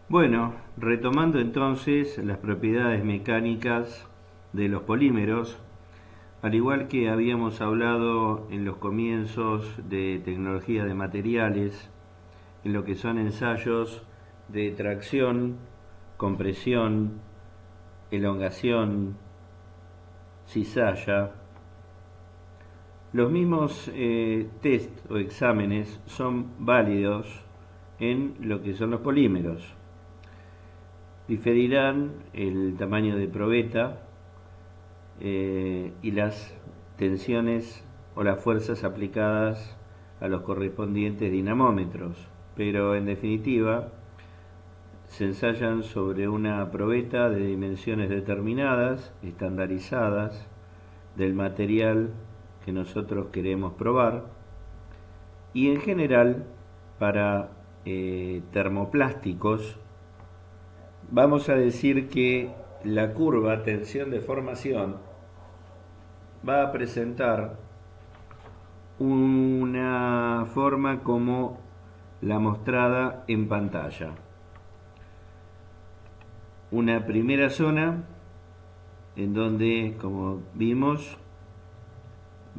Bueno, retomando entonces las propiedades mecánicas de los polímeros, al igual que habíamos hablado en los comienzos de tecnología de materiales, en lo que son ensayos de tracción, compresión, elongación, cizalla, los mismos test o exámenes son válidos en lo que son los polímeros. Diferirán el tamaño de probeta y las tensiones o las fuerzas aplicadas a los correspondientes dinamómetros, pero en definitiva se ensayan sobre una probeta de dimensiones determinadas, estandarizadas, del material que nosotros queremos probar, y en general para termoplásticos vamos a decir que la curva tensión de formación va a presentar una forma como la mostrada en pantalla. Una primera zona en donde, como vimos,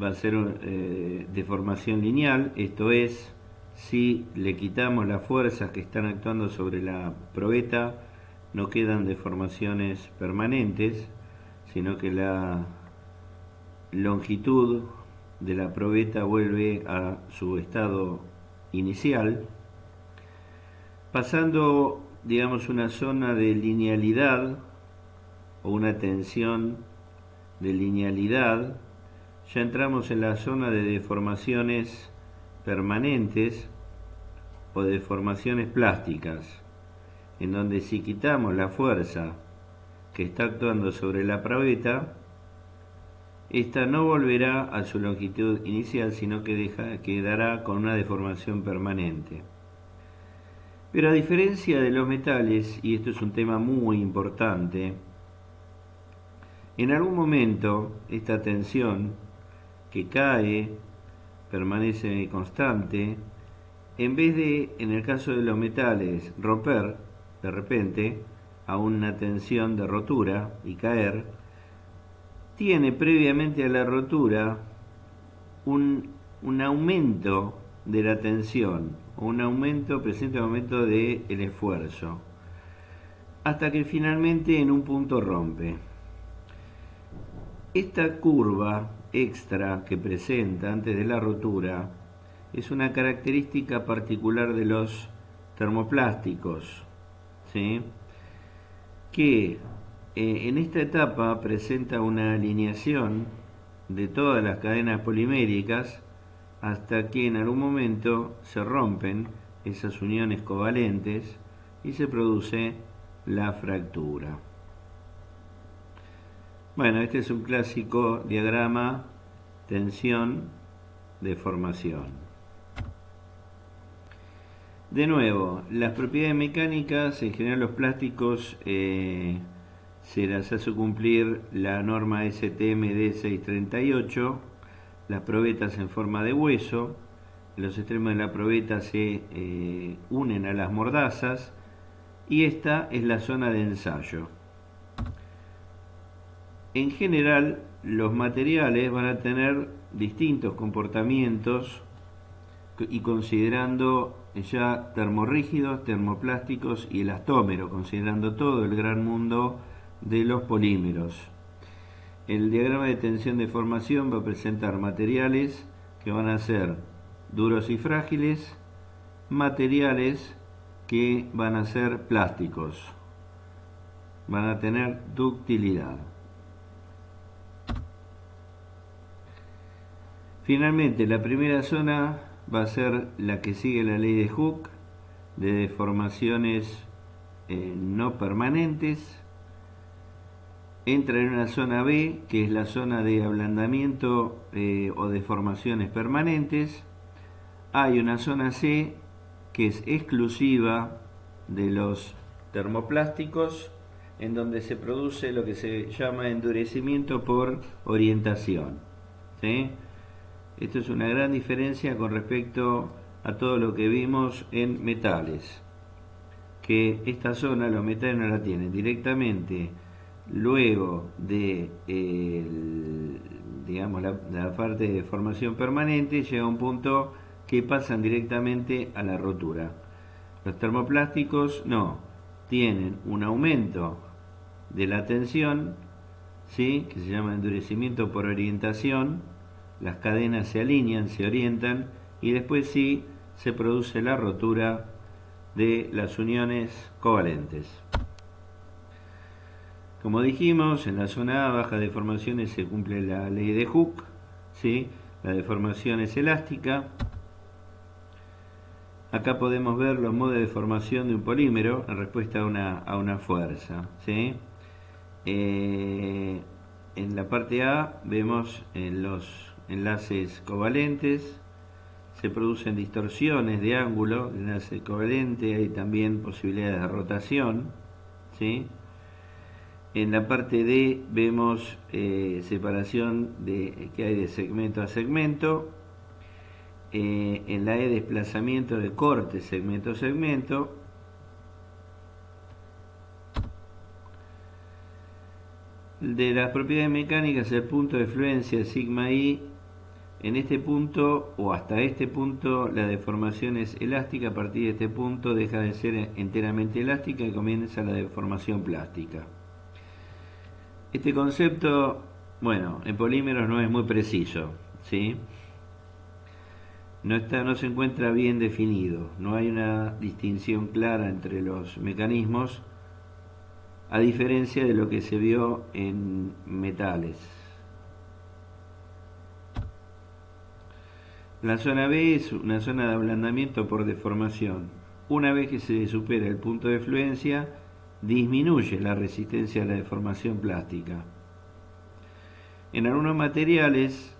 va a ser de formación lineal, esto es, si le quitamos las fuerzas que están actuando sobre la probeta, no quedan deformaciones permanentes, sino que la longitud de la probeta vuelve a su estado inicial, pasando, digamos, una zona de linealidad o una tensión de linealidad. Ya entramos en la zona de deformaciones permanentes o deformaciones plásticas, en donde si quitamos la fuerza que está actuando sobre la probeta, esta no volverá a su longitud inicial, sino que quedará con una deformación permanente. Pero a diferencia de los metales, y esto es un tema muy importante, en algún momento esta tensión que cae permanece constante, en vez de, en el caso de los metales, romper de repente a una tensión de rotura y caer, tiene previamente a la rotura un aumento de la tensión, o un aumento, presente aumento del esfuerzo, hasta que finalmente en un punto rompe. Esta curva extra que presenta antes de la rotura es una característica particular de los termoplásticos, ¿sí? Que en esta etapa presenta una alineación de todas las cadenas poliméricas hasta que en algún momento se rompen esas uniones covalentes y se produce la fractura. Bueno, este es un clásico diagrama tensión deformación. De nuevo, las propiedades mecánicas, en general los plásticos se las hace cumplir la norma STM D638, las probetas en forma de hueso, los extremos de la probeta se unen a las mordazas y esta es la zona de ensayo. En general, los materiales van a tener distintos comportamientos y considerando ya termorrígidos, termoplásticos y elastómeros, considerando todo el gran mundo de los polímeros. El diagrama de tensión de formación va a presentar materiales que van a ser duros y frágiles, materiales que van a ser plásticos, van a tener ductilidad. Finalmente, la primera zona va a ser la que sigue la ley de Hooke, de deformaciones no permanentes. Entra en una zona B, que es la zona de ablandamiento o deformaciones permanentes. Hay una zona C, que es exclusiva de los termoplásticos, en donde se produce lo que se llama endurecimiento por orientación, ¿sí? Esto es una gran diferencia con respecto a todo lo que vimos en metales, que esta zona los metales no la tienen directamente luego de digamos la parte de formación permanente. Llega a un punto que pasan directamente a la rotura. Los termoplásticos no, tienen un aumento de la tensión, ¿sí?, que se llama endurecimiento por orientación. Las cadenas se alinean, se orientan, y después sí se produce la rotura de las uniones covalentes. Como dijimos, en la zona A, baja deformaciones, se cumple la ley de Hooke, ¿sí? La deformación es elástica. Acá podemos ver los modos de deformación de un polímero en respuesta a una fuerza, ¿sí? En la parte A vemos los enlaces covalentes, se producen distorsiones de ángulo, enlace covalente, hay también posibilidades de rotación, ¿sí? En la parte D vemos separación que hay de segmento a segmento. En la E, desplazamiento de corte segmento a segmento. De las propiedades mecánicas, el punto de fluencia sigma I. En este punto o hasta este punto la deformación es elástica. A partir de este punto deja de ser enteramente elástica y comienza la deformación plástica. Este concepto, bueno, en polímeros no es muy preciso, ¿sí? No se encuentra bien definido, no hay una distinción clara entre los mecanismos, a diferencia de lo que se vio en metales. La zona B es una zona de ablandamiento por deformación. Una vez que se supera el punto de fluencia, disminuye la resistencia a la deformación plástica. En algunos materiales,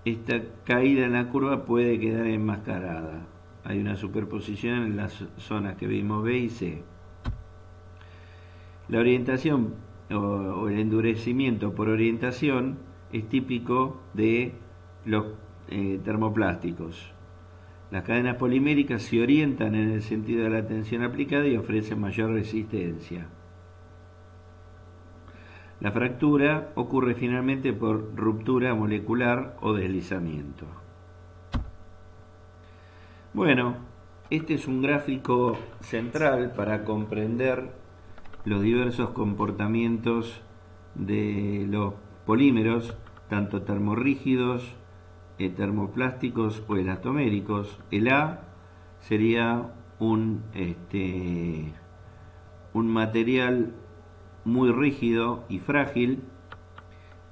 esta caída en la curva puede quedar enmascarada. Hay una superposición en las zonas que vimos B y C. La orientación o el endurecimiento por orientación es típico de los termoplásticos. Las cadenas poliméricas se orientan en el sentido de la tensión aplicada y ofrecen mayor resistencia. La fractura ocurre finalmente por ruptura molecular o deslizamiento. Bueno, este es un gráfico central para comprender los diversos comportamientos de los polímeros, tanto termorrígidos, termoplásticos o elastoméricos. El A sería un material muy rígido y frágil.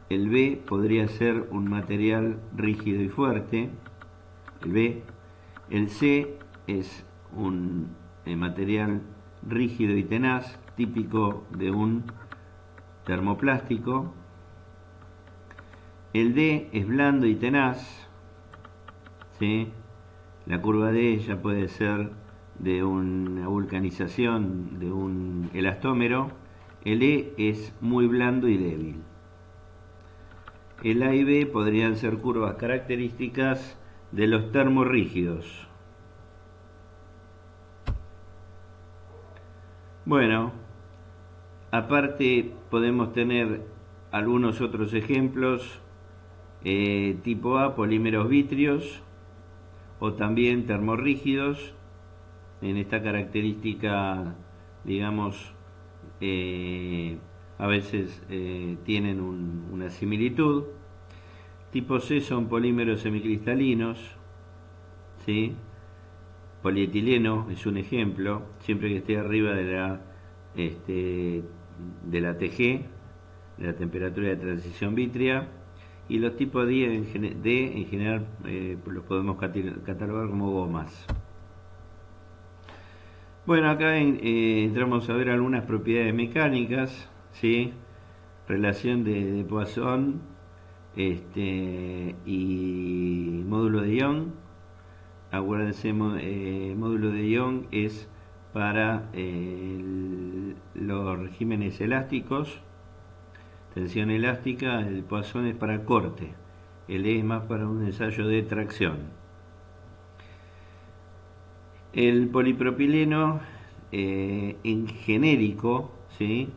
El B podría ser un material rígido y fuerte, el B. El C es un material rígido y tenaz, típico de un termoplástico. El D es blando y tenaz, ¿sí? La curva D ya puede ser de una vulcanización de un elastómero. El E es muy blando y débil. El A y B podrían ser curvas características de los termorrígidos. Bueno, aparte podemos tener algunos otros ejemplos. Tipo A, polímeros vítreos o también termorrígidos. En esta característica, digamos, a veces tienen una similitud. Tipo C son polímeros semicristalinos, ¿sí? Polietileno es un ejemplo, siempre que esté arriba de la TG, de la temperatura de transición vítrea. Y los tipos D en general los podemos catalogar como gomas. Bueno, acá entramos a ver algunas propiedades mecánicas, ¿sí? Relación de Poisson y módulo de Young. Acuérdense, módulo de Young es para los regímenes elásticos, tensión elástica. El Poisson es para corte, el E es más para un ensayo de tracción. El polipropileno en genérico, ¿sí?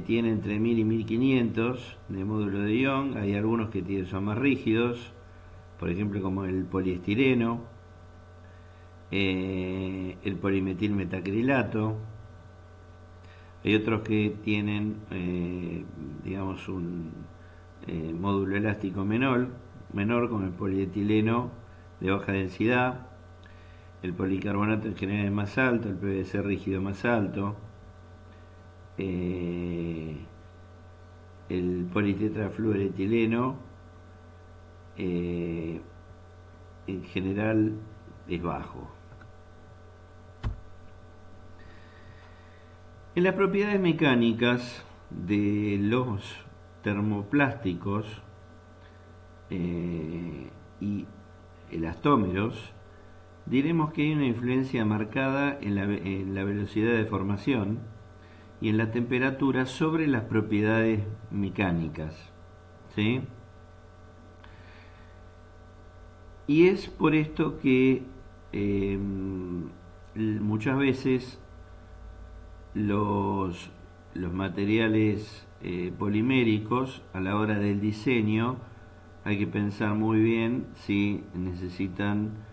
Tiene entre 1000 y 1500 de módulo de ion. Hay algunos que son más rígidos, por ejemplo como el poliestireno, el polimetilmetacrilato. Hay otros que tienen digamos un módulo elástico menor como el polietileno de baja densidad. El policarbonato en general es más alto, el PVC rígido más alto. El politetrafluoretileno en general es bajo. En las propiedades mecánicas de los termoplásticos y elastómeros, diremos que hay una influencia marcada en la velocidad de formación y en la temperatura sobre las propiedades mecánicas, ¿sí? Y es por esto que muchas veces los materiales poliméricos, a la hora del diseño, hay que pensar muy bien si necesitan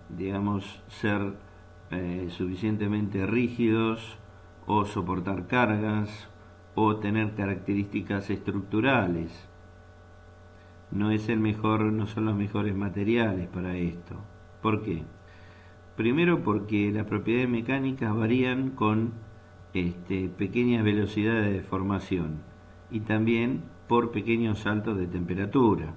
digamos ser suficientemente rígidos o soportar cargas o tener características estructurales. No son los mejores materiales para esto. ¿Por qué? Primero porque las propiedades mecánicas varían con pequeñas velocidades de formación y también por pequeños saltos de temperatura.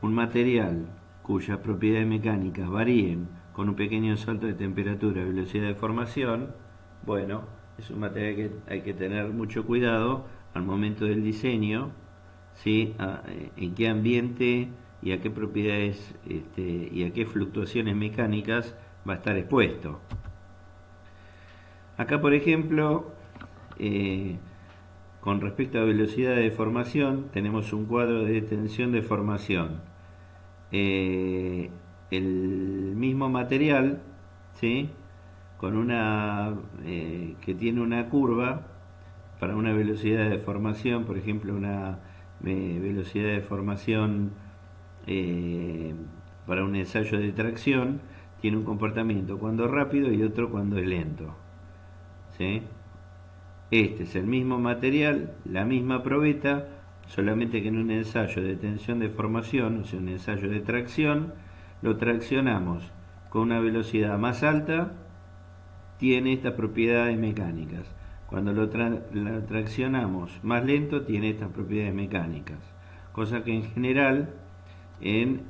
Un material cuyas propiedades mecánicas varíen con un pequeño salto de temperatura y velocidad de formación, bueno, es un material que hay que tener mucho cuidado al momento del diseño, ¿sí? En qué ambiente y a qué propiedades y a qué fluctuaciones mecánicas va a estar expuesto. Acá, por ejemplo, con respecto a velocidad de formación, tenemos un cuadro de tensión de formación. El mismo material, ¿sí? Con que tiene una curva para una velocidad de formación, por ejemplo, una velocidad de formación para un ensayo de tracción, tiene un comportamiento cuando rápido y otro cuando es lento, ¿sí? Este es el mismo material, la misma probeta, solamente que en un ensayo de tensión de formación, o sea, un ensayo de tracción, lo traccionamos con una velocidad más alta, tiene estas propiedades mecánicas. Cuando lo traccionamos más lento, tiene estas propiedades mecánicas. Cosa que en general en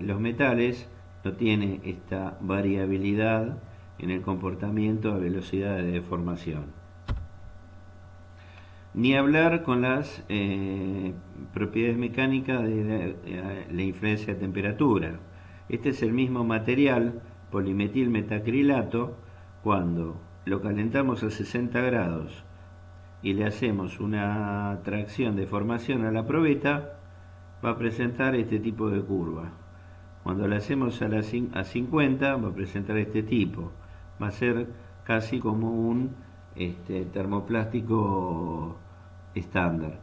los metales no tiene esta variabilidad en el comportamiento a velocidad de deformación. Ni hablar con las propiedades mecánicas de la influencia de temperatura. Este es el mismo material, polimetilmetacrilato, cuando lo calentamos a 60 grados y le hacemos una tracción de formación a la probeta, va a presentar este tipo de curva. Cuando la hacemos a 50 va a presentar este tipo. Va a ser casi como un termoplástico estándar.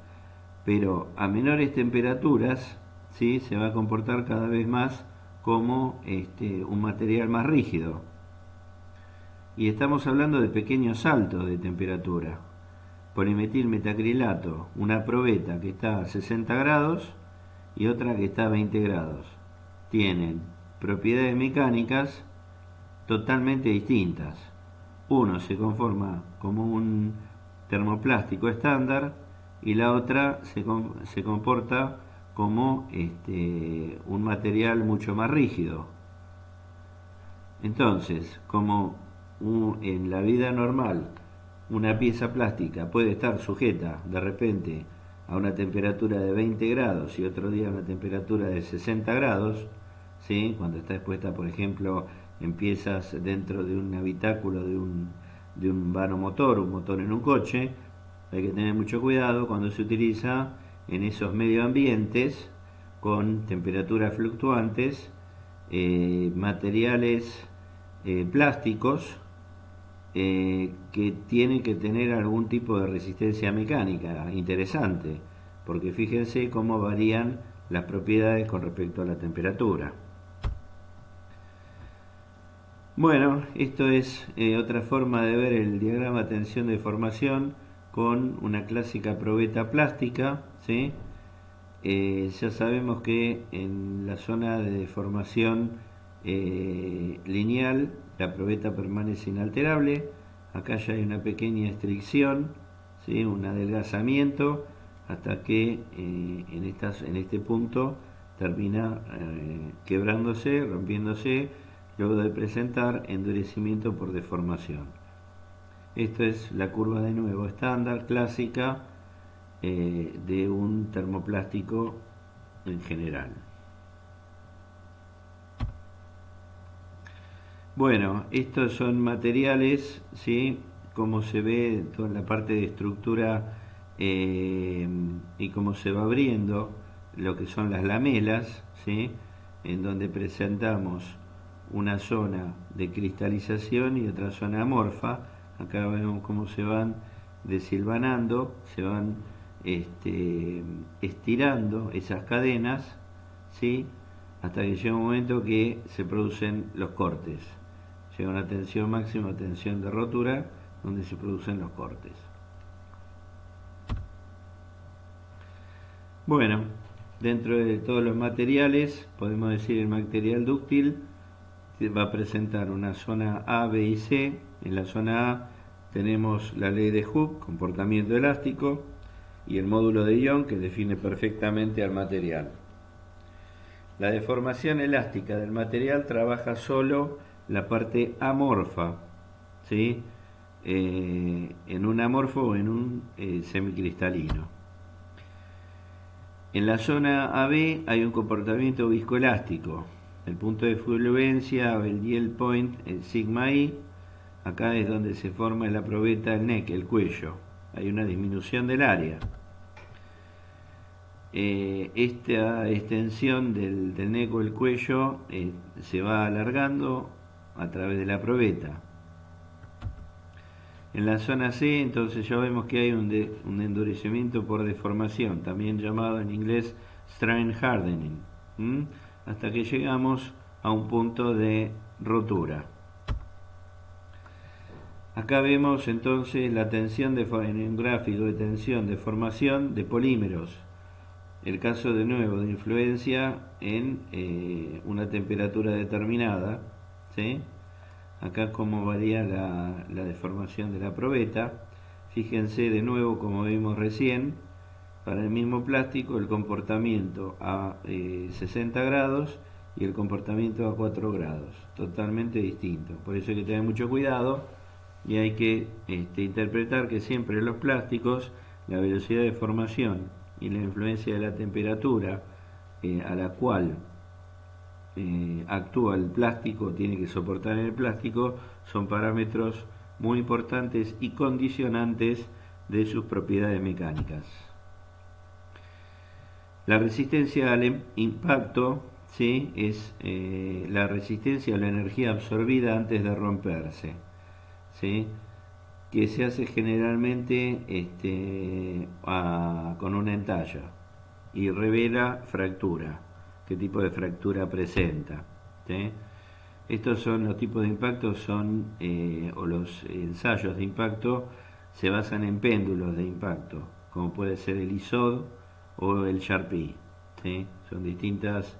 Pero a menores temperaturas, ¿sí? Se va a comportar cada vez más como un material más rígido. Y estamos hablando de pequeños saltos de temperatura. Polimetilmetacrilato, una probeta que está a 60 grados y otra que está a 20 grados. Tienen propiedades mecánicas totalmente distintas. Uno se conforma como un termoplástico estándar y la otra se comporta como un material mucho más rígido. Entonces, como en la vida normal una pieza plástica puede estar sujeta de repente a una temperatura de 20 grados y otro día a una temperatura de 60 grados, ¿sí? Cuando está expuesta, por ejemplo, en piezas dentro de un habitáculo de un vanomotor, un motor en un coche, hay que tener mucho cuidado cuando se utiliza en esos medioambientes con temperaturas fluctuantes materiales plásticos que tienen que tener algún tipo de resistencia mecánica. Interesante, porque fíjense cómo varían las propiedades con respecto a la temperatura. Bueno, esto es otra forma de ver el diagrama tensión-deformación con una clásica probeta plástica, ¿sí? Ya sabemos que en la zona de deformación lineal la probeta permanece inalterable. Acá ya hay una pequeña estricción, ¿sí? Un adelgazamiento hasta que en este punto termina quebrándose, rompiéndose, luego de presentar endurecimiento por deformación. Esto es la curva de nuevo estándar, clásica, de un termoplástico en general. Bueno, estos son materiales, ¿sí? Como se ve toda la parte de estructura y cómo se va abriendo lo que son las lamelas, ¿sí? En donde presentamos una zona de cristalización y otra zona amorfa. Acá vemos cómo se van desilvanando, se van estirando esas cadenas, ¿sí? Hasta que llega un momento que se producen los cortes. Llega una tensión máxima, tensión de rotura, donde se producen los cortes. Bueno, dentro de todos los materiales, podemos decir el material dúctil va a presentar una zona A, B y C. En la zona A tenemos la ley de Hooke, comportamiento elástico, y el módulo de Young, que define perfectamente al material. La deformación elástica del material trabaja solo la parte amorfa, ¿sí? En un amorfo o en un semicristalino. En la zona AB hay un comportamiento viscoelástico. El punto de fluencia, el yield point, el sigma I, acá es donde se forma la probeta, el neck, el cuello. Hay una disminución del área. Esta extensión del neck o el cuello se va alargando a través de la probeta. En la zona C, entonces ya vemos que hay un endurecimiento por deformación, también llamado en inglés strain hardening, hasta que llegamos a un punto de rotura. Acá vemos entonces la tensión en un gráfico de tensión de formación de polímeros. El caso de nuevo de influencia en una temperatura determinada, ¿sí? Acá cómo varía la deformación de la probeta. Fíjense de nuevo, como vimos recién, para el mismo plástico el comportamiento a 60 grados y el comportamiento a 4 grados, totalmente distinto. Por eso hay que tener mucho cuidado y hay que interpretar que siempre en los plásticos la velocidad de formación y la influencia de la temperatura a la cual actúa el plástico, tiene que soportar el plástico, son parámetros muy importantes y condicionantes de sus propiedades mecánicas. La resistencia al impacto, ¿sí? Es la resistencia a la energía absorbida antes de romperse, ¿sí? Que se hace generalmente con una entalla y revela fractura, qué tipo de fractura presenta, ¿sí? Estos son los tipos de impacto, o los ensayos de impacto se basan en péndulos de impacto, como puede ser el ISOD o el Sharpie, ¿sí? Son distintas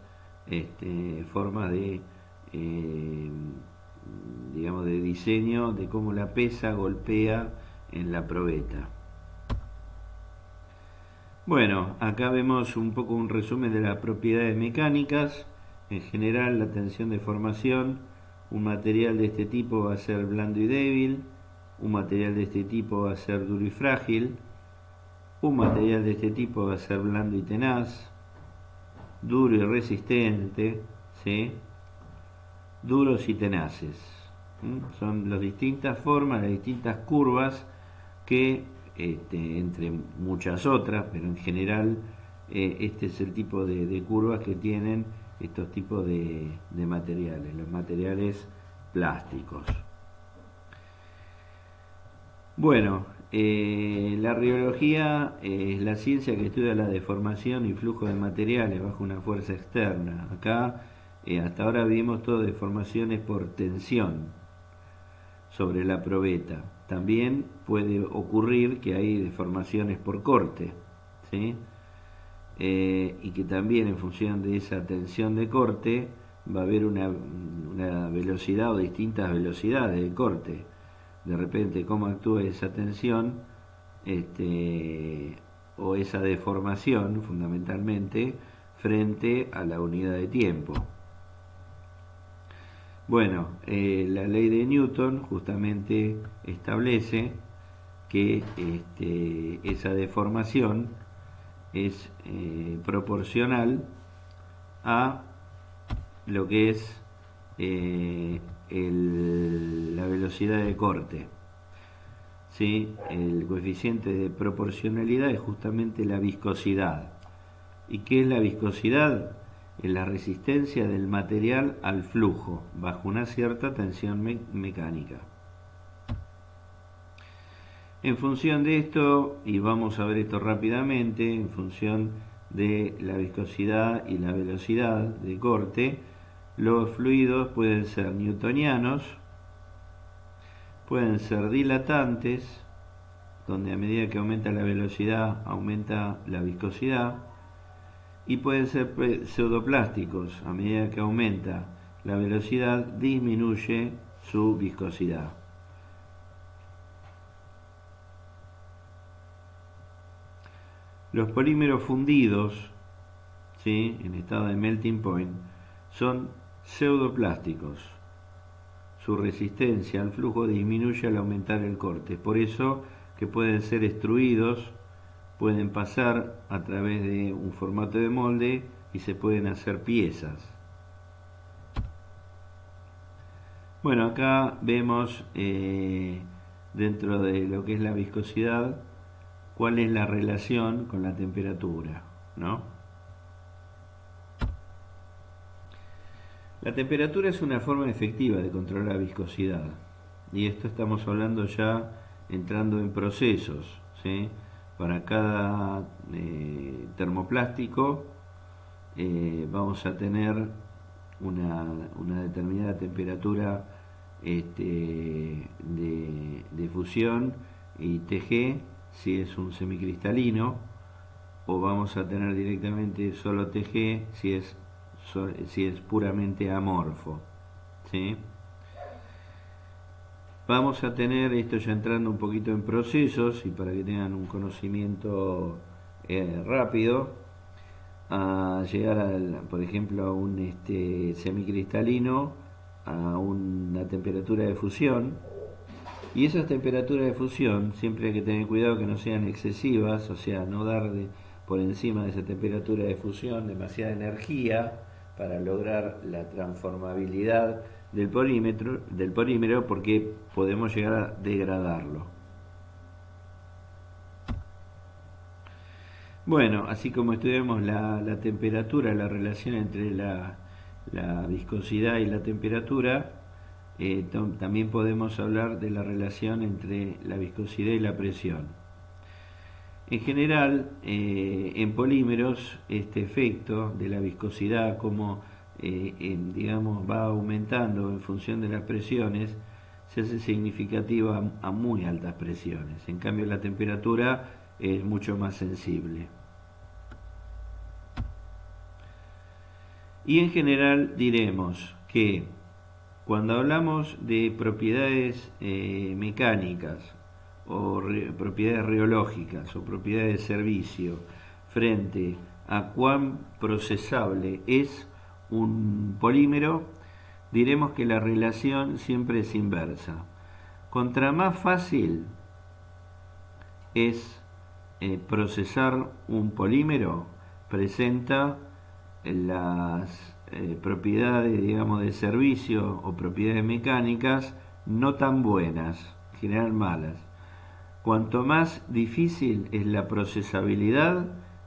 formas de digamos de diseño de cómo la pesa golpea en la probeta. Bueno, acá vemos un poco un resumen de las propiedades mecánicas. En general, la tensión de formación, un material de este tipo va a ser blando y débil, un material de este tipo va a ser duro y frágil, un material de este tipo va a ser blando y tenaz, duro y resistente, ¿sí? Duros y tenaces. Son las distintas formas, las distintas curvas que, entre muchas otras, pero en general este es el tipo de curvas que tienen estos tipos de materiales, los materiales plásticos. Bueno, la riología es la ciencia que estudia la deformación y flujo de materiales bajo una fuerza externa. Acá, hasta ahora vimos todo deformaciones por tensión sobre la probeta. También puede ocurrir que hay deformaciones por corte, ¿sí? Y que también en función de esa tensión de corte va a haber una velocidad o distintas velocidades de corte. De repente cómo actúa esa tensión o esa deformación fundamentalmente frente a la unidad de tiempo. Bueno, la ley de Newton justamente establece que esa deformación es proporcional a lo que es la velocidad de corte. ¿Sí? El coeficiente de proporcionalidad es justamente la viscosidad. ¿Y qué es la viscosidad? Es la resistencia del material al flujo bajo una cierta tensión mecánica. En función de esto, y vamos a ver esto rápidamente, en función de la viscosidad y la velocidad de corte, los fluidos pueden ser newtonianos, pueden ser dilatantes, donde a medida que aumenta la velocidad aumenta la viscosidad, y pueden ser pseudoplásticos, a medida que aumenta la velocidad disminuye su viscosidad. Los polímeros fundidos, ¿sí?, en estado de melting point, son pseudoplásticos. Su resistencia al flujo disminuye al aumentar el corte. Es por eso que pueden ser extruidos, pueden pasar a través de un formato de molde y se pueden hacer piezas. Bueno, acá vemos dentro de lo que es la viscosidad cuál es la relación con la temperatura, ¿no? La temperatura es una forma efectiva de controlar la viscosidad, y esto estamos hablando ya entrando en procesos, ¿sí? Para cada termoplástico vamos a tener una determinada temperatura de fusión y TG si es un semicristalino, o vamos a tener directamente solo TG si es puramente amorfo, ¿sí? Vamos a tener, esto ya entrando un poquito en procesos y para que tengan un conocimiento rápido, a llegar por ejemplo a un semicristalino a una temperatura de fusión, y esas temperaturas de fusión siempre hay que tener cuidado que no sean excesivas, o sea, no dar por encima de esa temperatura de fusión demasiada energía para lograr la transformabilidad del polímero, porque podemos llegar a degradarlo. Bueno, así como estudiamos la temperatura, la relación entre la viscosidad y la temperatura, también podemos hablar de la relación entre la viscosidad y la presión. En general, en polímeros, este efecto de la viscosidad, como digamos, va aumentando en función de las presiones, se hace significativo a muy altas presiones. En cambio, la temperatura es mucho más sensible. Y en general diremos que cuando hablamos de propiedades mecánicas o propiedades reológicas o propiedades de servicio frente a cuán procesable es un polímero, diremos que la relación siempre es inversa. Contra más fácil es procesar un polímero, presenta las propiedades, digamos, de servicio o propiedades mecánicas no tan buenas, en general malas. Cuanto más difícil es la procesabilidad,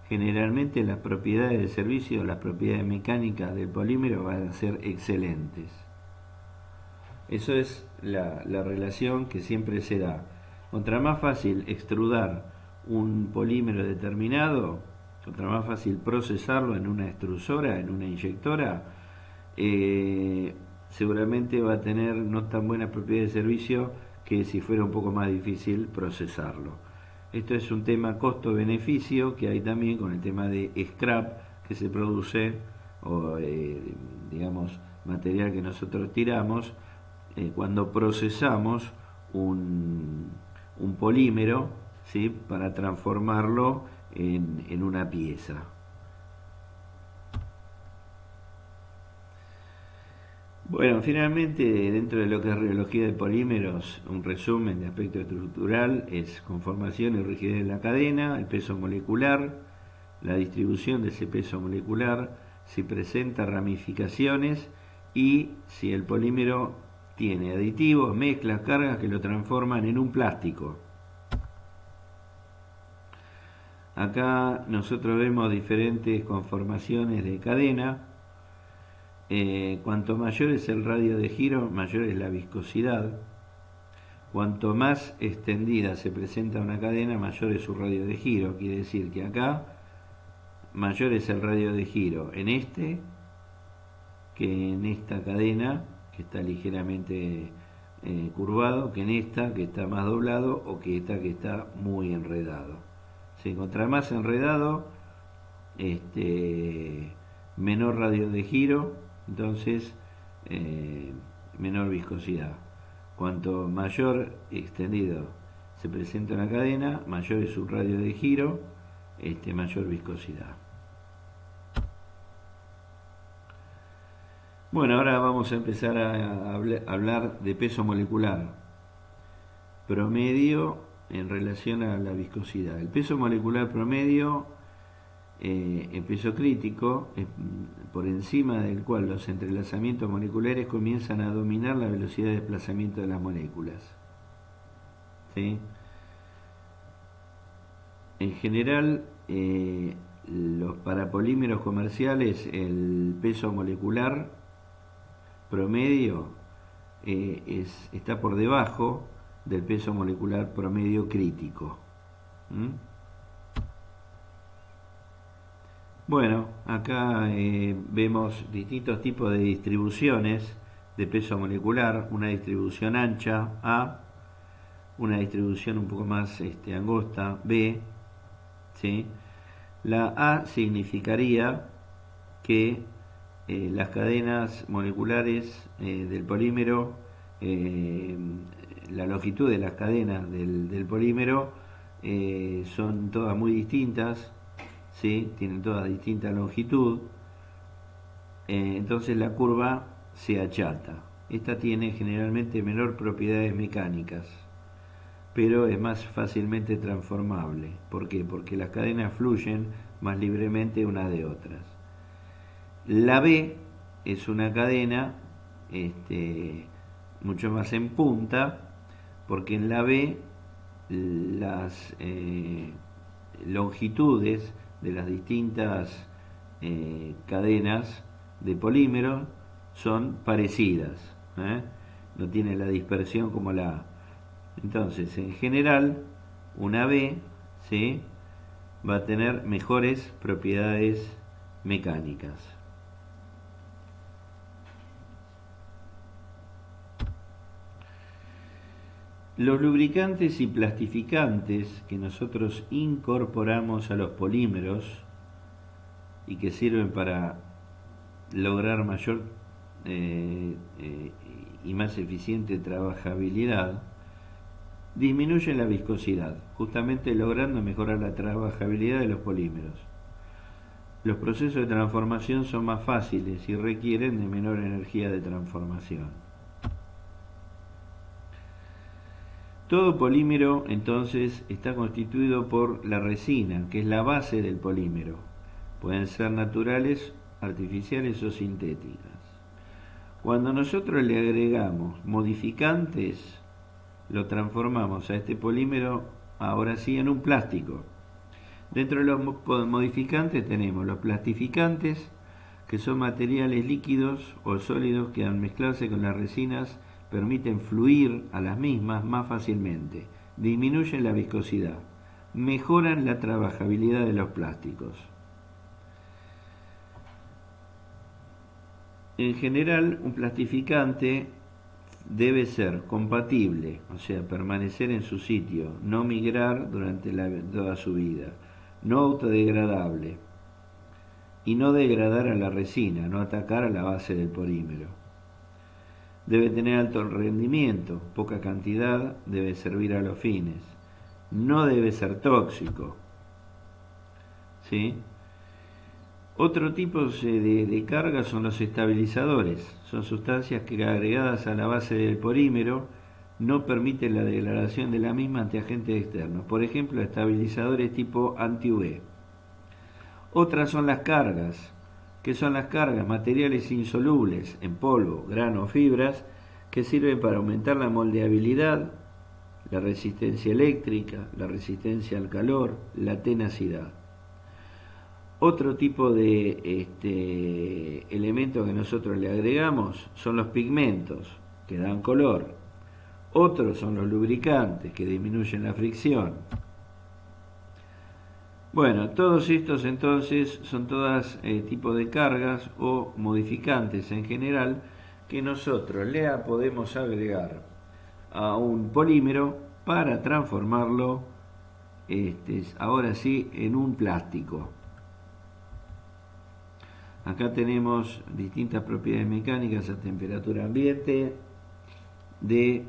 generalmente las propiedades del servicio, las propiedades mecánicas del polímero van a ser excelentes. Eso es la relación que siempre se da. Contra más fácil extrudar un polímero determinado, contra más fácil procesarlo en una extrusora, en una inyectora, seguramente va a tener no tan buenas propiedades de servicio que si fuera un poco más difícil procesarlo. Esto es un tema costo-beneficio que hay también con el tema de scrap que se produce, o digamos material que nosotros tiramos cuando procesamos un polímero, ¿sí?, para transformarlo en una pieza. Bueno, finalmente, dentro de lo que es rheología de polímeros, un resumen de aspecto estructural es conformación y rigidez de la cadena, el peso molecular, la distribución de ese peso molecular, si presenta ramificaciones y si el polímero tiene aditivos, mezclas, cargas que lo transforman en un plástico. Acá nosotros vemos diferentes conformaciones de cadena. Cuanto mayor es el radio de giro, mayor es la viscosidad. Cuanto más extendida se presenta una cadena, mayor es su radio de giro. Quiere decir que acá mayor es el radio de giro en este que en esta cadena, que está ligeramente curvado, que en esta que está más doblado, o que esta que está muy enredado. Si encuentra más enredado, menor radio de giro, entonces menor viscosidad. Cuanto mayor extendido se presenta una cadena, mayor es su radio de giro, mayor viscosidad. Bueno, ahora vamos a empezar a hablar de peso molecular promedio en relación a la viscosidad. El peso molecular promedio, el peso crítico, es por encima del cual los entrelazamientos moleculares comienzan a dominar la velocidad de desplazamiento de las moléculas. ¿Sí? En general, para polímeros comerciales, el peso molecular promedio está por debajo del peso molecular promedio crítico. Bueno, acá vemos distintos tipos de distribuciones de peso molecular, una distribución ancha A, una distribución un poco más angosta B, ¿sí? La A significaría que las cadenas moleculares del polímero, la longitud de las cadenas del polímero son todas muy distintas, ¿sí? Tienen todas distinta longitud, entonces la curva se achata. Esta tiene generalmente menor propiedades mecánicas, pero es más fácilmente transformable. ¿Por qué? Porque las cadenas fluyen más libremente unas de otras. La B es una cadena mucho más en punta, porque en la B las longitudes de las distintas cadenas de polímero son parecidas, no tiene la dispersión como la A. Entonces, en general, una B, ¿sí?, va a tener mejores propiedades mecánicas. Los lubricantes y plastificantes que nosotros incorporamos a los polímeros y que sirven para lograr mayor y más eficiente trabajabilidad, disminuyen la viscosidad, justamente logrando mejorar la trabajabilidad de los polímeros. Los procesos de transformación son más fáciles y requieren de menor energía de transformación. Todo polímero entonces está constituido por la resina, que es la base del polímero. Pueden ser naturales, artificiales o sintéticas. Cuando nosotros le agregamos modificantes, lo transformamos a este polímero ahora sí en un plástico. Dentro de los modificantes tenemos los plastificantes, que son materiales líquidos o sólidos que al mezclarse con las resinas permiten fluir a las mismas más fácilmente, disminuyen la viscosidad, mejoran la trabajabilidad de los plásticos. En general, un plastificante debe ser compatible, o sea, permanecer en su sitio, no migrar durante toda su vida, no autodegradable y no degradar a la resina, no atacar a la base del polímero. Debe tener alto rendimiento, poca cantidad debe servir a los fines, no debe ser tóxico. ¿Sí? Otro tipo de cargas son los estabilizadores. Son sustancias que agregadas a la base del polímero no permiten la degradación de la misma ante agentes externos. Por ejemplo, estabilizadores tipo anti-UV. Otras son las cargas. ¿Qué son las cargas? Materiales insolubles en polvo, grano o fibras que sirven para aumentar la moldeabilidad, la resistencia eléctrica, la resistencia al calor, la tenacidad. Otro tipo de elemento que nosotros le agregamos son los pigmentos, que dan color. Otros son los lubricantes, que disminuyen la fricción. Bueno, todos estos entonces son todas tipos de cargas o modificantes en general que nosotros le podemos agregar a un polímero para transformarlo, ahora sí, en un plástico. Acá tenemos distintas propiedades mecánicas a temperatura ambiente de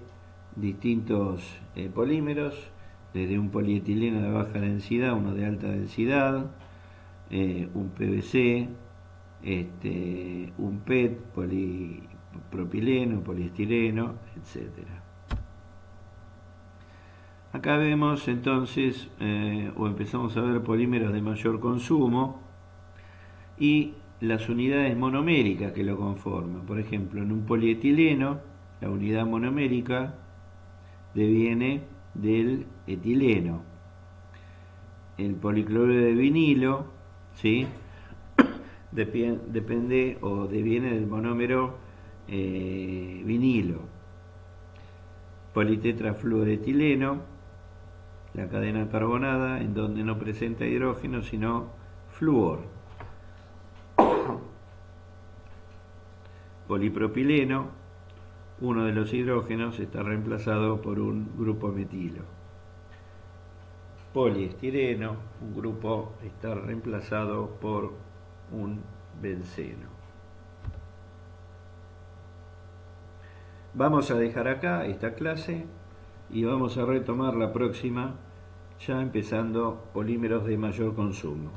distintos polímeros, desde un polietileno de baja densidad, uno de alta densidad, un PVC, un PET, propileno, poliestireno, etc. Acá vemos entonces, o empezamos a ver polímeros de mayor consumo y las unidades monoméricas que lo conforman. Por ejemplo, en un polietileno, la unidad monomérica deviene del etileno. El policloruro de vinilo, ¿sí? Depende o deviene del monómero vinilo. Politetrafluoretileno, la cadena carbonada, en donde no presenta hidrógeno sino flúor. Polipropileno, uno de los hidrógenos está reemplazado por un grupo metilo. Poliestireno, un grupo está reemplazado por un benceno. Vamos a dejar acá esta clase y vamos a retomar la próxima, ya empezando polímeros de mayor consumo.